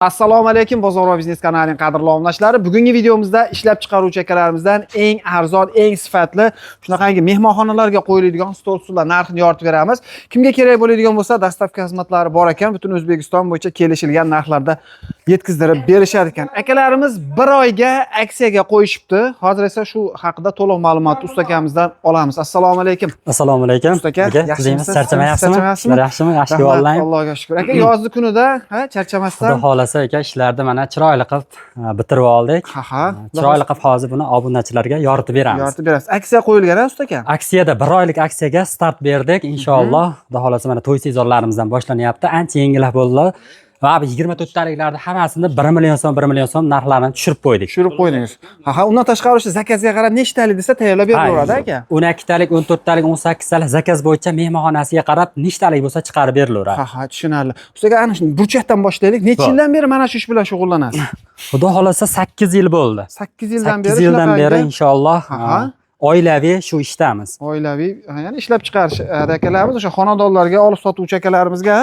Assalomu alaykum Bozor va biznes kanalining qadrli obunachilar. Bugungi videomizda ishlab chiqaruvchi akalarimizdan eng arzon, eng sifatli shunaqangi mehmonxonalarga qo'yiladigan stol stullar narxini yoritib beramiz. Kimga kerak bo'ladigan bo'lsa, dastavka xizmatlari bor ekan, butun O'zbekiston bo'yicha kelishilgan narxlarda yetkazdirib berishar ekan. Akalarimiz 1 oyga aksiyaga qo'yishibdi. Hozir esa shu haqida to'liq ma'lumotni usta akamizdan olamiz. Assalomu alaykum. Assalomu alaykum. Usta aka, yaxshimisiz? Charchamayapsizmi? Yaxshimi? Yaxshi o'g'illang. Allohga shukr. Aka, yozgi kunida, charchamasdan Aka ishlarni mana chiroyli qilib bitirib oldik. Chiroyli qilib hozir buni obunachilarga yoritib beramiz. Yoritib berasiz. Aksiya qo'yilgan-a usta aka? Aksiyada 1 oylik aksiyaga start berdik. Inshaalloh, xudo xolasa mana to'y sezonlarimizdan boshlanyapti. Ancha yengillar bo'ldi. Va 24 taliklarda hammasini 1 million so'm narxlarini tushirib qo'ydik. Tushirib qo'ydingiz. Undan tashqari zakazga qarab nechtalik desa tayyorlab beraveradi aka. 12 talik, 14 talik, 18 talik zakaz bo'yicha mehmonxonasiga qarab nechtalik bo'lsa chiqarib berilaveradi. Tushunarli. Ustiga ana shuni burchakdan boshlaylik. Necha yildan beri mana shu ish bilan shug'ullanasiz? Xudo xolasa 8 yil bo'ldi. 8 yildan beri. 8 yildan beri inshaalloh oilaviy shu ishdamiz. Oilaviy, ya'ni ishlab chiqarish akalarimiz o'sha xonadonlarga olib sotuvchi akalarimizga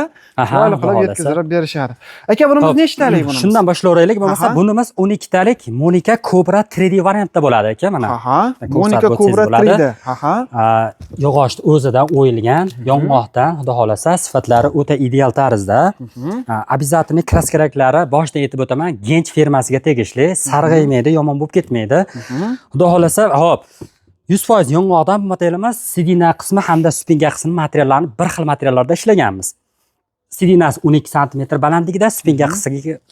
chiroyli qilib yetkazib berishadi. Aka, bunimiz nechtalik bunimiz? Shundan boshlayveraylik. Bo'lmasa bunimiz 12 talik Monika Cobra 3D variantda bo'ladi aka mana. Monika Cobra 3D. Yog'ochni o'zidan o'yilgan, yong'oqdan, xudo xolasa sifatlari o'ta ideal tarzda. Обязательно kraskaraklari boshdan aytib o'taman, Gench firmasiga tegishli, sarg'aymaydi, yomon bo'lib ketmaydi. Xudo xolasa, hop 100% yong'oqdan bu modelimiz sidina qismi hamda spinga qismi materiallarini bir xil materiallarda ishlaganmiz. Sidinasi 12 sm balandligida, spinga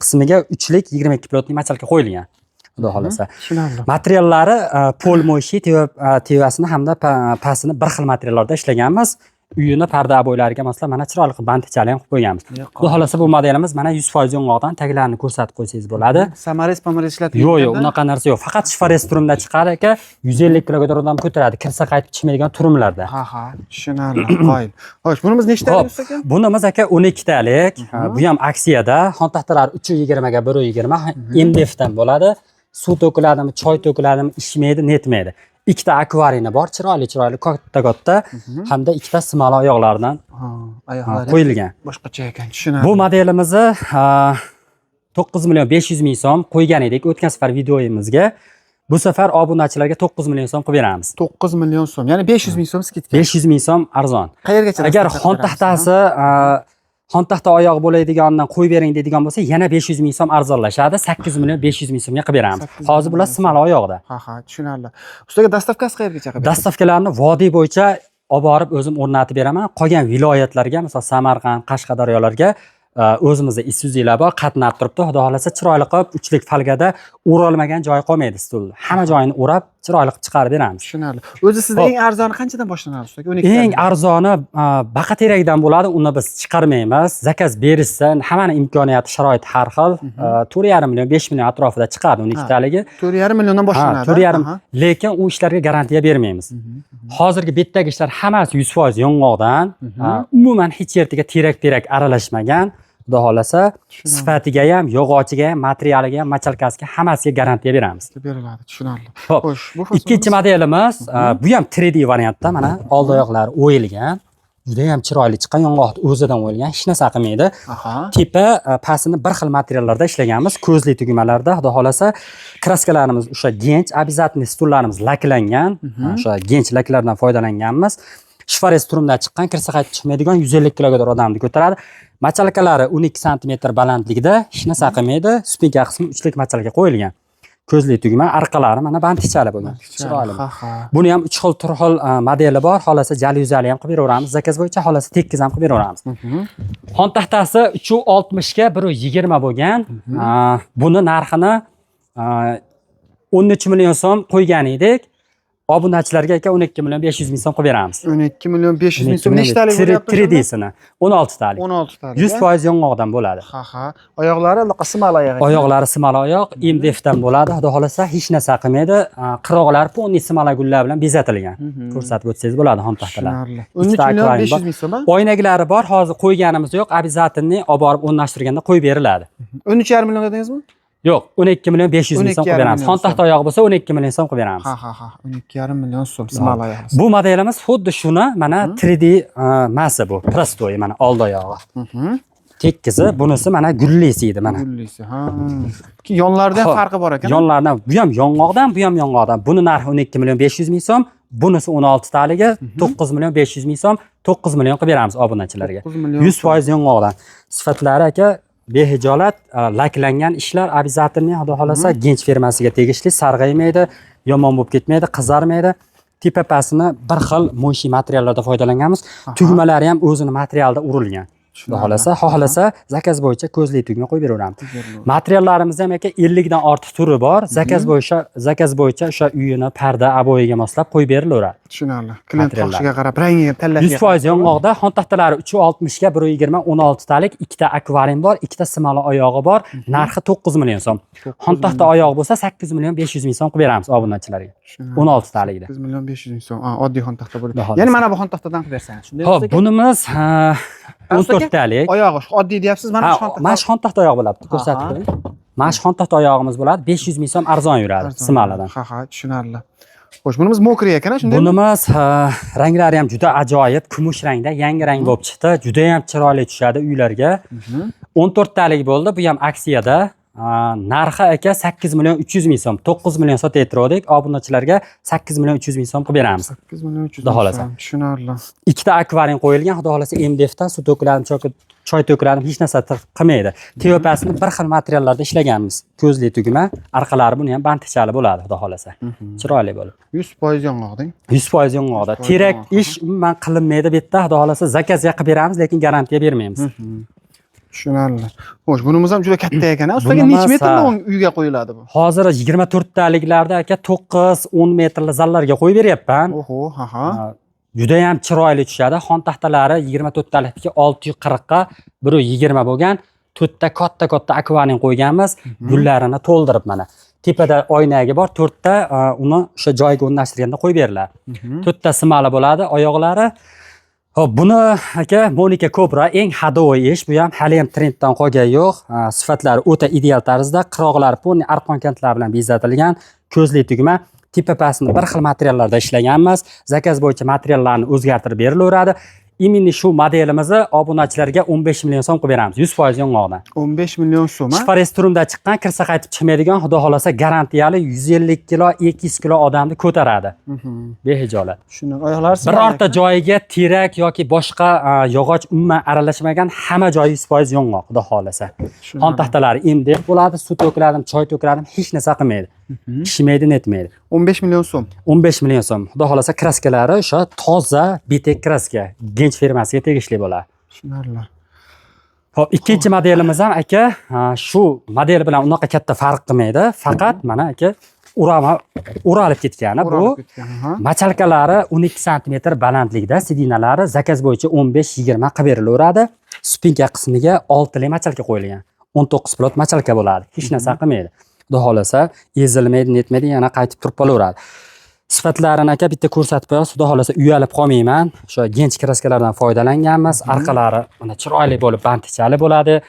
qismiga 3lik 22 pilotli machalka qo'yilgan. Xudo xolasa. Materiallari polmoshi tevasini hamda pastini bir xil materiallarda ishlaganmiz. Uyini parda bo'ylariga masalan mana chiroyli qilib bantichali ham qilib qo'yganmiz. Xudo xolasa bu modelimiz mana 100% yong'oqdan taglarini ko'rsatib qo'ysangiz bo'ladi. Samares ishlatib yo'q, unaqa narsa yo'q. Faqat shifores turumda chiqar aka, 150 kiloga odam ko'taradi. Kirsa qaytib chiqmaydigan turumlarda. Tushunarli. Qoyil. Xo'sh, bunimiz nechtalik usta aka? Bunimiz aka 12 talik. Bu ham aksiyada. Xon taxtalar 320 ga 120 MDF dan bo'ladi. Suv to'kiladimi, choy to'kiladimi, ishmaydi, netmaydi. Ikkita akvariyni bor, chiroyli katta hamda ikkita simalo oyoqlardan qo'yilgan. Boshqacha ekan, tushunarli. Bu modelimizni 9 million 500 ming so'm qo'ygan edik o'tgan safar videoyimizga. Bu safar obunachilarga 9 million so'm qilib beramiz. 9 million so'm, ya'ni 500 ming so'm skidka. 500 ming so'm arzon. Qayergacha? Agar xon taxtasi xon taxta oyog'i bo'ladiganidan qo'yib bering deydigan bo'lsa, yana 500 ming so'm arzonlashadi. 8 million 500 ming so'mga qilib beramiz. Hozir bular simalo oyoqda. Tushunarli. Ustiga dastavkasi qayergacha qilib berasiz? Dastavkalarni vodiy bo'yicha olib borib o'zim o'rnatib beraman. Qolgan viloyatlarga, masalan, Samarqand, Qashqadaryolarga o'zimizda Isuzu'lar bor, qatnab turibdi. Xudo xolasa chiroyli qilib 3lik falgada o'ralmagan joyi qolmaydi stulni. Hamma joyini o'rab chiroyli qilib chiqarib beramiz. Tushunarli. O'zi sizda eng arzoni qanchadan boshlanadi usta? 12 eng arzoni baqa terakdan bo'ladi. Uni biz chiqarmaymiz. Zakaz berishsa, hammaning imkoniyati, sharoiti har xil. 4,5 million, 5 million atrofida chiqadi 12 taligi. 4,5 milliondan boshlanadi. 4,5. Lekin u ishlarga garantiya bermaymiz. Hozirgi betdagi ishlar hammasi 100% yong'oqdan, umuman hech yerga terak aralashmagan. Xudo xolasa sifatiga ham, yog'ochiga ham, materialiga ham, machalkasiga hammasiga garantiya beramiz. Beriladi, tushunarli. Xo'sh, bu ikkinchi modelimiz, bu ham 3D variantda, mana old oyoqlari o'yilgan. Juda ham chiroyli chiqqan, yong'oqni o'zidan o'yilgan, hech narsa qilmaydi. Tepa, pastini bir xil materiallarda ishlaganmiz, ko'zli tugmalarda. Xudo xolasa kraskalarimiz o'sha Gench, обязательно stullarimiz laklangan, o'sha Gench laklardan foydalanganmiz. Shifores turumdan chiqqan, kirsa qaytib chiqmaydigan 150 kiloga odamni ko'taradi. Machalkalari 12 sm balandligida, hech narsa qilmaydi. Spinka qismi 3lik machalka qo'yilgan. Ko'zli tugma, arqalari mana bantichali bo'lgan. Chiroyli. Buni ham 3 xil turxil modeli bor. Xolasa jalyuzali ham qilib beraveramiz. Zakaz bo'yicha xolasa tekkiz ham qilib beraveramiz. Xon taxtasi 360 ga 120 bo'lgan. Buni narxini 13 million so'm qo'ygan edik. Obunachilarga aka 12 million 500 ming so'm qilib beramiz. 12 million 500 ming so'm nechtalik bo'lyapti? 3D'sini 16 talik. 16 talik. 100% yong'oqdan bo'ladi. Oyoqlari simalo oyoq. Oyoqlari simalo oyoq, MDF dan bo'ladi. Xudo xolasa hech narsa qilmaydi. Qiroqlari ponni simalo gullar bilan bezatilgan. Ko'rsatib o'tsangiz bo'ladi xon taxtalar. 13 million 500 ming so'm. Oynaklari bor, hozir qo'yganimiz yo'q. Обязательно olib borib o'rnashtirganda qo'yib beriladi. 13,5 million dedingizmi? Yo'q, 12 million 500 ming so'm qilib beramiz. Xon taxta oyog'i bo'lsa 12 million so'm qilib beramiz. 12,5 million so'm simalo oyog'i. Bu modelimiz xuddi shuni mana 3D masi bu, prostoy mana old oyog'i. tekkizi, bunisi mana gullisi edi mana. Gullisi. Ha. Yonlarda ham farqi bor ekan. Yonlardan bu ham yong'oqdan, bu ham yong'oqdan. Buni narxi 12 million 500 ming so'm, bunisi 16 taligi 9 million 500 ming so'm, 9 million qilib beramiz obunachilarga. 100% yong'oqdan. Sifatlari aka behijolat, laklangan ishlar обязательно xudo xolasa Gench firmasiga tegishli, sarg'aymaydi, yomon bo'lib ketmaydi, qizarmaydi. Tepapasini bir xil mo'shi materiallardan foydalanganmiz. Tugmalari ham o'zini materialda urilgan. Xudo xohlasa zakaz bo'yicha ko'zli tugma qo'yib beraveramiz. Materiallarimiz ham aka 50 dan ortiq turi bor. Zakaz bo'yicha o'sha uyini parda, aboyaga moslab qo'yib berilaveradi. Tushunarli. Klient xohishiga qarab rangiga tanlashga. 100% yong'oqda xon taxtalari 360 ga 120 16 talik, ikkita akvarium bor, ikkita simali oyog'i bor. Narxi 9 million so'm. Xon taxta oyog'i bo'lsa 8 million 500 ming so'm qilib beramiz obunachilarga. 16 talikda. 8 million 500 ming so'm. Oddiy xon taxta bo'ladi. Ya'ni mana bu xon taxtadan qilib bersangiz. Shunday Xo'p, bunimiz 14 talik. Oyog'i oddiy deyapsiz, mana shu xon taxta. Mana shu xon taxta oyog'i bo'ladi. Ko'rsatib qo'ying. Mana shu xon taxta oyog'imiz bo'ladi. 500 ming so'm arzon yuradi simaladan. Ha, tushunarli. Xo'sh, bunimiz mokriy ekan, shunday. Bunimiz ranglari ham juda ajoyib, kumush rangda, yangi rang bo'lib chiqdi. Juda ham chiroyli tushadi uylarga. 14 talik bo'ldi. Bu ham aksiyada. Narxi aka 8 million 300 ming so'm, 9 million sotayotgandik. Obunachilarga 8 million 300 ming so'm qilib beramiz. 8 million 300 ming so'm. Tushunarli. Ikkita akvarium qo'yilgan, xudo xolasa MDFdan suv to'kiladi, choy to'kiladi, hech narsa qilmaydi. Tepasini bir xil materiallarda ishlaganmiz. Ko'zli tugma, orqalari buni ham bantichali bo'ladi, xudo xolasa. Chiroyli bo'ladi. 100% yong'oqding. 100% yong'oqda. Terak ish umuman qilinmaydi bu yerda, xudo xolasa zakazga qilib beramiz, lekin garantiya bermaymiz. Tushunarli. Xo'sh, bunimiz ham juda katta ekan. Ustiga necha metrli uyga qo'yiladi bu? Hozir 24 taliklarda aka 9-10 metrli zallarga qo'yib beryapman. Oho, ha. Juda ham chiroyli tushadi. Xon taxtalari 24 talikdagi 640 ga 120 bo'lgan. To'rtta katta akvarium qo'yganmiz. Gullarini to'ldirib mana. Tepada oynaga bor, 4 ta uni o'sha joyga o'rnashtirganda qo'yib beriladi. 4 ta simali bo'ladi, oyoqlari. Hop, buni aka Monika Cobra eng hadovoy ish. Bu ham hali ham trenddan qolgani yo'q. Sifatlari o'ta ideal tarzda, qiroqlari ponni arqon kantlar bilan bezatilgan, ko'zli tugma. Tepapasini bir xil materiallarda ishlaganmiz. Zakaz bo'yicha materiallarni o'zgartirib berilaveradi. Imini shu modelimizni obunachilarga 15 million so'm qilib beramiz. 100% yong'oqdan. 15 million so'm. Shifarestrumda chiqqan, kirsa qaytib chiqmaydigan, xudo xolasa garantiyali 150 kilo, 200 kilo odamni ko'taradi. Behijolat. Shuni oyoqlari birorta joyiga terak yoki boshqa yog'och umuman aralashmagan, hamma joyi 100% yong'oq, xudo xolasa. Xon taxtalari MDF bo'ladi, suv to'kiladi, choy to'kiladi, hech narsa qilmaydi. Pishmaydi, netmaydi. 15 million so'm. 15 million so'm. Xudo xolasa kraskalari o'sha toza bitek kraska. Gench firmasiga tegishli bo'ladi. Tushunarli. Xo'p, ikkinchi modelimiz ham aka shu model bilan unaqa katta farq qilmaydi. Faqat mana aka o'ralib ketgani bu. Machalkalari 12 sm balandlikda, sidinalari zakaz bo'yicha 15-20 qilib berilaveradi. Spinka qismiga 6 li machalka qo'yilgan. 19 pilot machalka bo'ladi. Hech narsa qilmaydi. Xudo xolasa ezilmaydi, netmaydi, yana qaytib turib qolaveradi. Sifatlarini aka bitta ko'rsatib qo'yamiz. Xudo xolasa uyalib qolmayman. O'sha Gench kraskalardan foydalanganmiz. Orqalari mana chiroyli bo'lib, bantichali bo'ladi.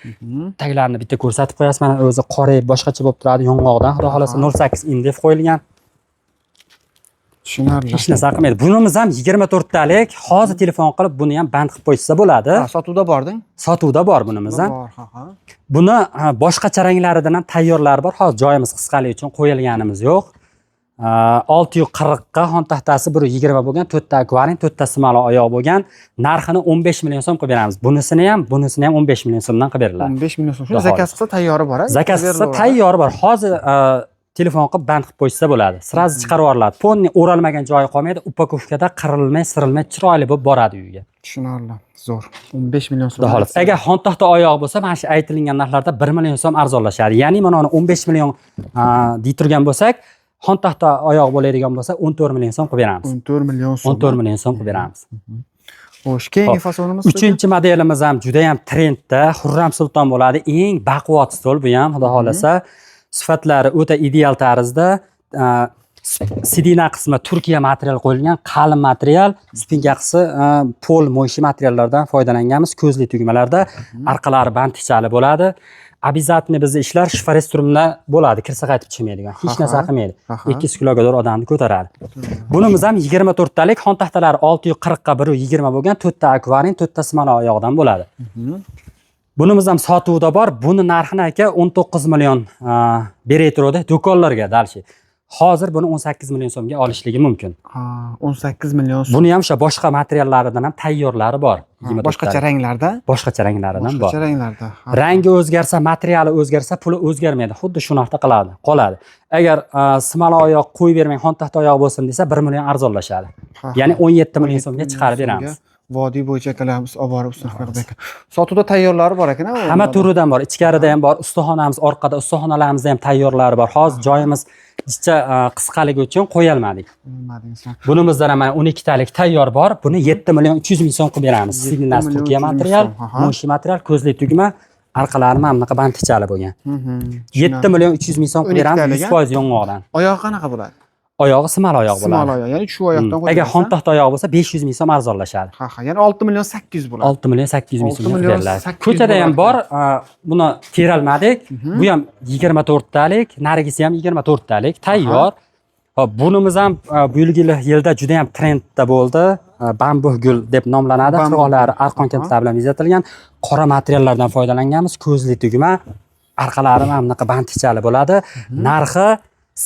Taglarini bitta ko'rsatib qo'yasiz. Mana o'zi qorayib boshqacha bo'lib turadi yong'oqdan. Xudo xolasa 08 MDF qo'yilgan. Tushunarli. Hech narsa qilmaydi. Bunimiz ham 24 talik. Hozir telefon qilib buni ham band qilib qo'ysa bo'ladi. Sotuvda bording? Sotuvda bor bunimiz ham. Bor, ha. Buni boshqacha ranglaridan ham tayyorlari bor. Hozir joyimiz qisqaligi uchun qo'yilganimiz yo'q. 640 ga xon taxtasi 120 bo'lgan, 4 ta akvarium, 4 ta simali oyoq bo'lgan. Narxini 15 million so'm qilib beramiz. Bunisini ham 15 million so'mdan qilib beriladi. 15 million so'm. Zakaz qilsa tayyori bor, a? Zakaz qilsa tayyori bor. Hozir telefon qilib band qilib qo'ysa bo'ladi. Sirazi chiqarib yuboriladi. Ponni o'ralmagan joyi qolmaydi. Upakovkada qirilmay, sirilmay chiroyli bo'lib boradi uyga. Tushunarli. Zo'r. 15 million so'm. Agar xon taxta oyoq bo'lsa, mana shu aytilgan narxlarda 1 million so'm arzonlashadi. Ya'ni mana uni 15 million deyturgan bo'lsak, xon taxta oyoq bo'ladigan bo'lsa 14 million so'm qilib beramiz. 14 million so'm. 14 million so'm qilib beramiz. Xo'sh, keyingi fasonimiz 3-modelimiz ham juda ham trendda, Xurram Sulton bo'ladi. Eng baquvvat stol bu ham, xudo xolasa. Sifatlari o'ta ideal tarzda. Sidina qismi Turkiya material qo'yilgan, qalin material, spinka qismi pol mo'shi materiallardan foydalanganmiz. Ko'zli tugmalarda orqalari bantichali bo'ladi. Обязательно bizda ishlar shifarestrumda bo'ladi, kirsa qaytib chiqmaydigan. Hech narsa qilmaydi. 200 kiloga odamni ko'taradi. Bunimiz ham 24 talik, xon taxtalari 640 ga 120 bo'lgan, 4 ta akvarium, 4 ta simali oyoqdan bo'ladi. Bunimiz ham sotuvda bor. Buni narxini aka 19 million berayturdi do'konlarga dalshi. Hozir buni 18 million so'mga olishligi mumkin. Ha, 18 million so'm. Buni ham o'sha boshqa materiallaridan ham tayyorlari bor. Boshqacha ranglarda? Boshqacha ranglaridan bor. Boshqacha ranglarda. Rangi o'zgarsa, materiali o'zgarsa, puli o'zgarmaydi. Xuddi shunaqa qoladi. Agar simala oyoq qo'yib bermang, xon taxt oyoq bo'lsin desa 1 million arzonlashadi. Ya'ni 17 million so'mga chiqarib beramiz. Vodiy bo'yicha akalarimiz olib borib ustaxonada ekan. Sotuvda tayyorlari bor ekan. Hamma turidan bor. Ichkarida ham bor, ustaxonamiz orqada, ustaxonalamizda ham tayyorlari bor. Hozir joyimiz ichcha qisqaligi uchun qo'yolmadik. Bunimizda ham 12 talik tayyor bor. Buni 7 million 300 ming so'm qilib beramiz. Signal Turkiya material, moshi material, ko'zli tugma, orqalari mana bunaqa bantichali bo'lgan. 7 million 300 ming so'm qilib beramiz 100% yong'oqdan. Oyoq qanaqa bo'ladi? Oyog'i simal oyoq bo'ladi. Simal oyoq, ya'ni shu oyoqdan qo'yib. Agar xon taxt oyoq bo'lsa 500 ming so'm arzonlashadi. Ha, ya'ni 6 million 800 bo'ladi. 6 million 800 ming so'm beriladi. 800 Ko'chada ham bor, buni teralmadik. Bu ham 24 talik, narigisi ham 24 talik, tayyor. Hop, bunimiz ham bu yilda juda ham trendda bo'ldi. Bambu gul deb nomlanadi. Qirg'oqlari arqon kentlar bilan bezatilgan qora materiallardan foydalanganmiz. Ko'zli tugma, orqalari mana bunaqa bantichali bo'ladi. Narxi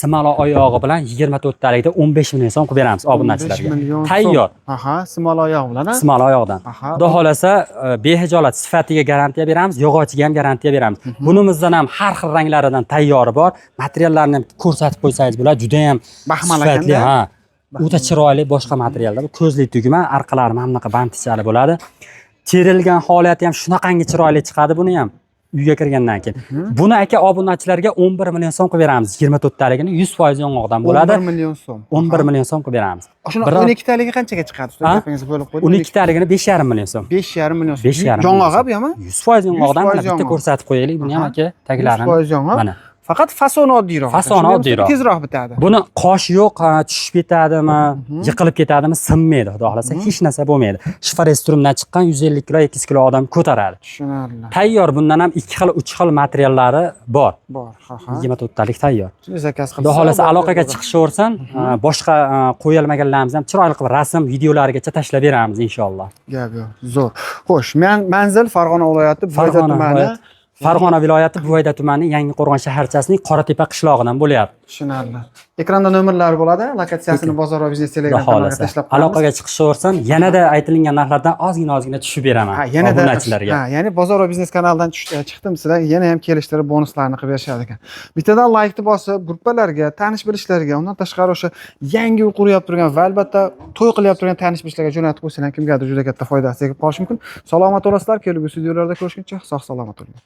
simalo oyog'i bilan 24 talikda 15 million so'm qilib beramiz obunachilarga. Tayyor. Aha, simalo oyoq bilan. Simalo oyoqdan. Xudo xolasa behijolat sifatiga garantiya beramiz, yog'ochiga ham garantiya beramiz. Bunimizdan ham har xil ranglaridan tayyori bor. Materiallarni ham ko'rsatib qo'ysangiz bo'ladi, juda ham sifatli, ha. O'ta chiroyli boshqa materiallar. Bu ko'zli tugma, orqalari mana bunaqa bantichali bo'ladi. Terilgan holati ham shunaqangi chiroyli chiqadi buni ham. Uyga kirgandan keyin. Buni aka obunachilarga 11 million so'm qilib beramiz. 24 taligini 100% yong'oqdan bo'ladi. 11 million so'm. 11 million so'm qilib beramiz. Shuna 12 taligi qanchaga chiqadi? Gapingizni bo'lib qo'ying. 12 taligini 5,5 million so'm. 5,5 million so'm. 5,5 yong'oq bu ham? 100% yong'oqdan bitta ko'rsatib qo'yaylik. Buni ham aka taglarini. 100% yong'oq. Mana. Faqat fasoni oddiyroq. Fasoni oddiyroq. Tezroq bitadi. Buni qosh yo'q, tushib ketadimi, yiqilib ketadimi, sinmaydi, xudo xolasa, hech narsa bo'lmaydi. Shifrestrumdan chiqqan 150 kilo, 200 kilo odam ko'taradi. Tushunarli. Tayyor, bundan ham 2 xil, 3 xil materiallari bor. Bor, ha. 24 talik tayyor. Zakaz qilib. Xudo xolasa aloqaga chiqishaversin, boshqa qo'yilmaganlarimiz ham chiroyli qilib rasm, videolarigacha tashlab beramiz inshaalloh. Gap yo'q. Zo'r. Xo'sh, manzil Farg'ona viloyati, Buvayda tumani. Farg'ona viloyati Buvayda tumanining Yangiqo'rg'on shaharchasining Qoratepa qishlog'idan bo'lyapti. Tushunarli. Ekranda nomerlar bo'ladi. Lokatsiyasini Bozor va biznes Telegram kanaliga tashlab qo'yamiz. Aloqaga chiqishaversin, yanada aytilgan narxlardan ozgina tushib beraman obunachilarga. Ha, ya'ni Bozor va biznes kanalidan chiqdim, sizlar yana ham kelishtirib bonuslarni qilib berishar ekan. Bittadan laykni bosib, gruppalarga, tanish bilishlarga, undan tashqari o'sha yangi uy quryapti turgan va albatta to'y qilyapti turgan tanish bilishlarga jo'natib qo'ysangiz, kimgadir juda katta foydasi tegib qolishi mumkin. Salomat bo'lasizlar, kelgusi videolarda ko'rishguncha sog' salomat bo'ling.